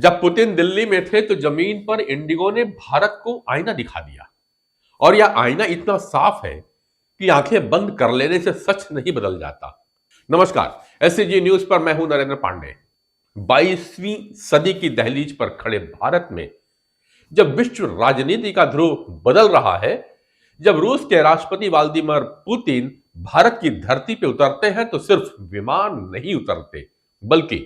जब पुतिन दिल्ली में थे तो जमीन पर इंडिगो ने भारत को आईना दिखा दिया। और यह आईना इतना साफ है कि आंखें बंद कर लेने से सच नहीं बदल जाता। नमस्कार, एससीजी न्यूज पर मैं हूं नरेंद्र पांडे। 22वीं सदी की दहलीज पर खड़े भारत में जब विश्व राजनीति का ध्रुव बदल रहा है, जब रूस के राष्ट्रपति व्लादिमीर पुतिन भारत की धरती पर उतरते हैं तो सिर्फ विमान नहीं उतरते, बल्कि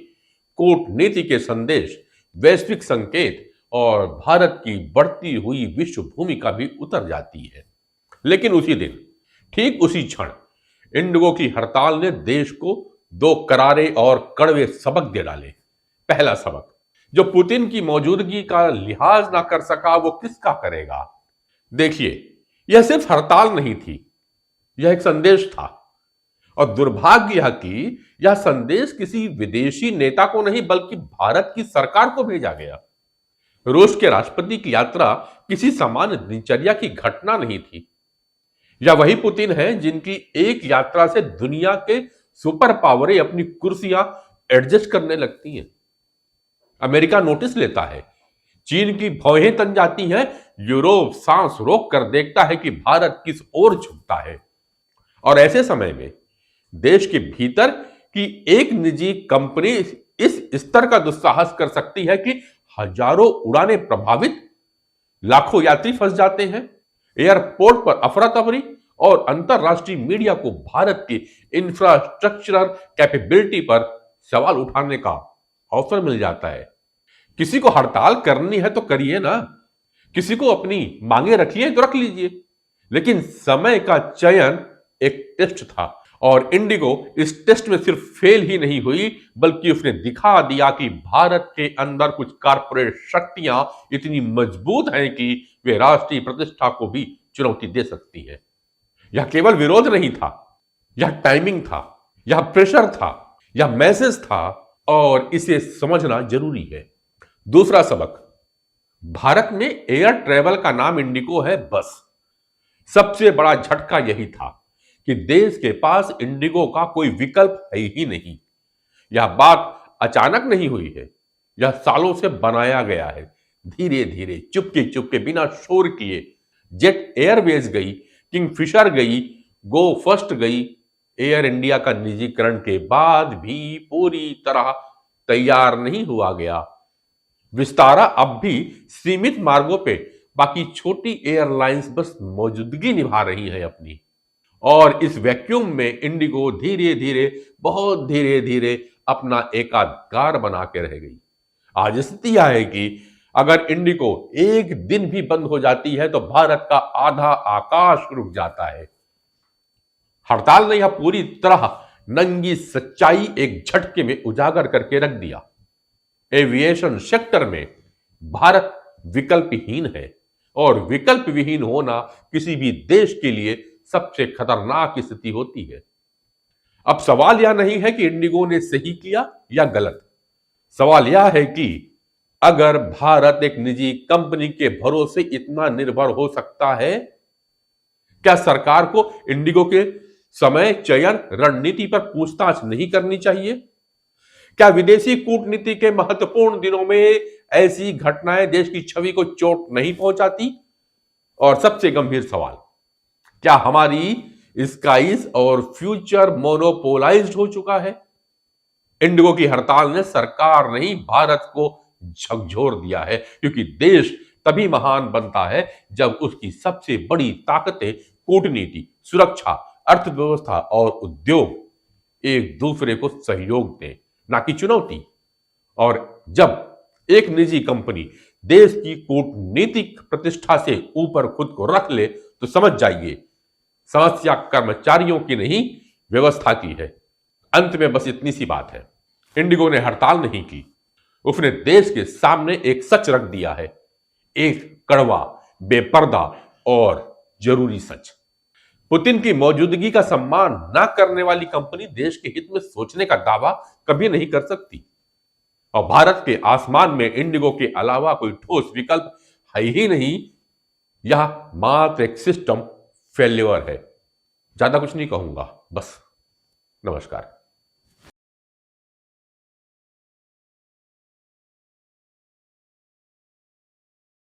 कूटनीति के संदेश, वैश्विक संकेत और भारत की बढ़ती हुई विश्व भूमिका भी उतर जाती है। लेकिन उसी दिन, ठीक उसी क्षण, इंडिगो की हड़ताल ने देश को दो करारे और कड़वे सबक दे डाले। पहला सबक, जो पुतिन की मौजूदगी का लिहाज ना कर सका वो किसका करेगा। देखिए, यह सिर्फ हड़ताल नहीं थी, यह एक संदेश था। और दुर्भाग्य यह कि यह संदेश किसी विदेशी नेता को नहीं बल्कि भारत की सरकार को भेजा गया। रूस के राष्ट्रपति की यात्रा किसी सामान्य दिनचर्या की घटना नहीं थी। यह वही पुतिन है जिनकी एक यात्रा से दुनिया के सुपर पावरें अपनी कुर्सियां एडजस्ट करने लगती हैं। अमेरिका नोटिस लेता है, चीन की भौहें तन जाती हैं, यूरोप सांस रोक कर देखता है कि भारत किस ओर झुकता है। और ऐसे समय में देश के भीतर की एक निजी कंपनी इस स्तर का दुस्साहस कर सकती है कि हजारों उड़ानें प्रभावित, लाखों यात्री फंस जाते हैं। एयरपोर्ट पर अफरा तफरी और अंतरराष्ट्रीय मीडिया को भारत की इंफ्रास्ट्रक्चरल कैपेबिलिटी पर सवाल उठाने का अवसर मिल जाता है। किसी को हड़ताल करनी है तो करिए ना, किसी को अपनी मांगे रखिए तो रख लीजिए, लेकिन समय का चयन एक टेस्ट था। और इंडिगो इस टेस्ट में सिर्फ फेल ही नहीं हुई, बल्कि उसने दिखा दिया कि भारत के अंदर कुछ कारपोरेट शक्तियां इतनी मजबूत हैं कि वे राष्ट्रीय प्रतिष्ठा को भी चुनौती दे सकती हैं। यह केवल विरोध नहीं था, यह टाइमिंग था, यह प्रेशर था, यह मैसेज था, और इसे समझना जरूरी है। दूसरा सबक, भारत में एयर ट्रेवल का नाम इंडिगो है बस। सबसे बड़ा झटका यही था कि देश के पास इंडिगो का कोई विकल्प है ही नहीं। यह बात अचानक नहीं हुई है, यह सालों से बनाया गया है। धीरे धीरे, चुपके चुपके, बिना शोर किए जेट एयरवेज गई, किंगफिशर गई, गो फर्स्ट गई। एयर इंडिया का निजीकरण के बाद भी पूरी तरह तैयार नहीं हुआ गया। विस्तारा अब भी सीमित मार्गों पे, बाकी छोटी एयरलाइंस बस मौजूदगी निभा रही है अपनी। और इस वैक्यूम में इंडिगो धीरे धीरे, बहुत धीरे धीरे अपना एकाधिकार बना के रह गई। आज स्थिति यह है कि अगर इंडिगो एक दिन भी बंद हो जाती है तो भारत का आधा आकाश रुक जाता है। हड़ताल ने यह पूरी तरह नंगी सच्चाई एक झटके में उजागर करके रख दिया। एविएशन सेक्टर में भारत विकल्पहीन है, और विकल्प विहीन होना किसी भी देश के लिए सबसे खतरनाक स्थिति होती है। अब सवाल यह नहीं है कि इंडिगो ने सही किया या गलत। सवाल यह है कि अगर भारत एक निजी कंपनी के भरोसे इतना निर्भर हो सकता है, क्या सरकार को इंडिगो के समय चयन रणनीति पर पूछताछ नहीं करनी चाहिए? क्या विदेशी कूटनीति के महत्वपूर्ण दिनों में ऐसी घटनाएं देश की छवि को चोट नहीं पहुंचाती? और सबसे गंभीर सवाल, क्या हमारी स्काइज और फ्यूचर मोनोपोलाइज्ड हो चुका है? इंडिगो की हड़ताल ने सरकार नहीं, भारत को झकझोर दिया है, क्योंकि देश तभी महान बनता है जब उसकी सबसे बड़ी ताकतें कूटनीति, सुरक्षा, अर्थव्यवस्था और उद्योग एक दूसरे को सहयोग दें, ना कि चुनौती। और जब एक निजी कंपनी देश की कूटनीतिक प्रतिष्ठा से ऊपर खुद को रख ले तो समझ जाइए, समस्या कर्मचारियों की नहीं, व्यवस्था की है। अंत में बस इतनी सी बात है, इंडिगो ने हड़ताल नहीं की, उसने देश के सामने एक सच रख दिया है, एक कड़वा, बेपर्दा और जरूरी सच। पुतिन की मौजूदगी का सम्मान न करने वाली कंपनी देश के हित में सोचने का दावा कभी नहीं कर सकती। और भारत के आसमान में इंडिगो के अलावा कोई ठोस विकल्प है ही नहीं। यह मात्र एक सिस्टम फेल्योर है। ज्यादा कुछ नहीं कहूंगा, बस नमस्कार।